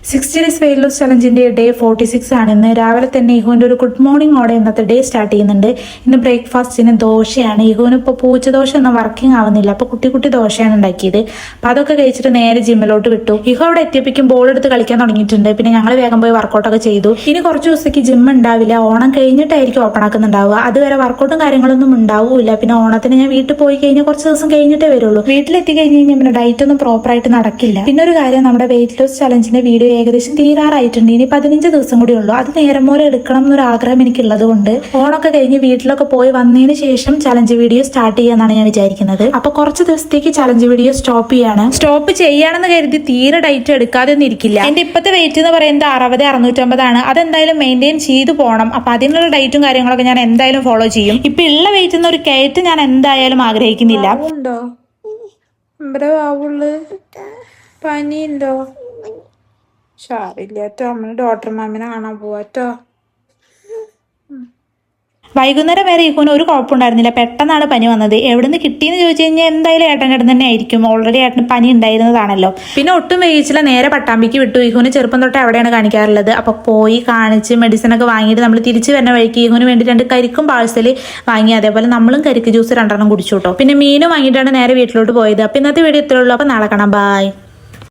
60 days weight loss ചലഞ്ചിന്റെ day 46 ആണ്. ഇന്ന് രാവിലെ തന്നെ ഇഹുവിന്റെ ഒരു ഗുഡ് മോർണിംഗ് ഓടെ ഇന്നത്തെ ഡേ സ്റ്റാർട്ട് ചെയ്യുന്നുണ്ട്. ഇന്ന് ബ്രേക്ക്ഫാസ്റ്റിന് ദോശയാണ്. ഇഹുവിന് ഇപ്പോൾ പൂച്ചദോശ ഒന്നും വർക്കിംഗ് ആവുന്നില്ല, അപ്പൊ കുട്ടി ദോശയാണ് ഉണ്ടാക്കിയത്. അപ്പൊ അതൊക്കെ കഴിച്ചിട്ട് നേരെ ജിമ്മിലോട്ട് വിട്ടു. ഇഹു അവിടെ എത്തിയപ്പോഴേക്കും ബോൾ എടുത്ത് കളിക്കാൻ തുടങ്ങിയിട്ടുണ്ട്. പിന്നെ ഞങ്ങൾ വേഗം പോയി വർക്കൗട്ടൊക്കെ ചെയ്തു. ഇനി കുറച്ച് ദിവസത്തേക്ക് ജിം ഉണ്ടാവില്ല, ഓണം കഴിഞ്ഞിട്ടായിരിക്കും ഓപ്പൺ ആക്കുന്നുണ്ടാവുക. അതുവരെ വർക്കൗട്ടും കാര്യങ്ങളൊന്നും ഉണ്ടാവില്ല. പിന്നെ ഓണത്തിന് ഞാൻ വീട്ടിൽ പോയി കഴിഞ്ഞാൽ കുറച്ച് ദിവസം കഴിഞ്ഞിട്ടേ വരുള്ളൂ. വീട്ടിലെത്തി കഴിഞ്ഞ് കഴിഞ്ഞാൽ പിന്നെ ഡയറ്റ് ഒന്നും പ്രോപ്പർ ആയിട്ട് നടക്കില്ല. പിന്നെ ഒരു കാര്യം, നമ്മുടെ വെയിറ്റ് ലോസ് ചലഞ്ചിന്റെ വീഡിയോ ഏകദേശം തീരാറായിട്ടുണ്ട്. ഇനി 15 ദിവസം കൂടി ഉള്ളൂ. അത് നേരം പോലെ എടുക്കണം എന്നൊരു ആഗ്രഹം എനിക്കുള്ളത് കൊണ്ട് ഓണൊക്കെ കഴിഞ്ഞ് വീട്ടിലൊക്കെ പോയി വന്നതിന് ശേഷം ചലഞ്ച് വീഡിയോ സ്റ്റാർട്ട് ചെയ്യാന്നാണ് ഞാൻ വിചാരിക്കുന്നത്. അപ്പൊ കുറച്ച് ദിവസത്തേക്ക് ചലഞ്ച് വീഡിയോ സ്റ്റോപ്പ് ചെയ്യാണെന്ന് കരുതി തീരെ ഡയറ്റ് എടുക്കാതെ ഒന്നും ഇരിക്കില്ല. എന്റെ ഇപ്പത്തെ വെയിറ്റ് എന്ന് പറയുന്നത് 60-650 ആണ്. അതെന്തായാലും മെയിൻറ്റെയിൻ ചെയ്തു പോകണം. അപ്പൊ അതിനുള്ള ഡയറ്റും കാര്യങ്ങളൊക്കെ ഞാൻ എന്തായാലും ഫോളോ ചെയ്യും. ഇപ്പൊ ഉള്ള വെയിറ്റ് ഒരു കയറ്റ് ഞാൻ എന്തായാലും ആഗ്രഹിക്കുന്നില്ല. പനിയുണ്ടോ? ഷാറില്ലാട്ടോ, നമ്മള് ഡോക്ടർ മാമിനെ കാണാൻ പോവാട്ടോ. വൈകുന്നേരം വരെ ഇഹുവിന് ഒരു കുഴപ്പമുണ്ടായിരുന്നില്ല. പെട്ടെന്നാണ് പനി വന്നത്. എവിടെ നിന്ന് കിട്ടിയെന്ന് ചോദിച്ചു കഴിഞ്ഞാൽ എന്തായാലും ഏട്ടൻ്റെ അടുത്ത് തന്നെ ആയിരിക്കും. ഓൾറെഡി ഏട്ടന് പനി ഉണ്ടായിരുന്നതാണല്ലോ. പിന്നെ ഒട്ടും വേയിച്ചില്ല, നേരെ പട്ടാമ്പിക്ക് വിട്ടു. ഇഹുവിന് ചെറുപ്പം തൊട്ട് അവിടെയാണ് കാണിക്കാറുള്ളത്. അപ്പൊ പോയി കാണിച്ച് മെഡിസിൻ ഒക്കെ വാങ്ങിയിട്ട് നമ്മൾ തിരിച്ചു വരുന്ന വഴിക്ക് ഇഹുവിന് വേണ്ടി 2 കരിക്കും പാഴ്സൽ വാങ്ങി. അതേപോലെ നമ്മളും കരിക്ക് ജ്യൂസ് 2 കുടിച്ചു കേട്ടോ. പിന്നെ മീനും വാങ്ങിയിട്ടാണ് നേരെ വീട്ടിലോട്ട് പോയത്. അപ്പൊ ഇന്നത്തെ വീഡിയോ ഇത്രയുള്ളൂ. അപ്പൊ നാളെ കാണാം. ബൈ.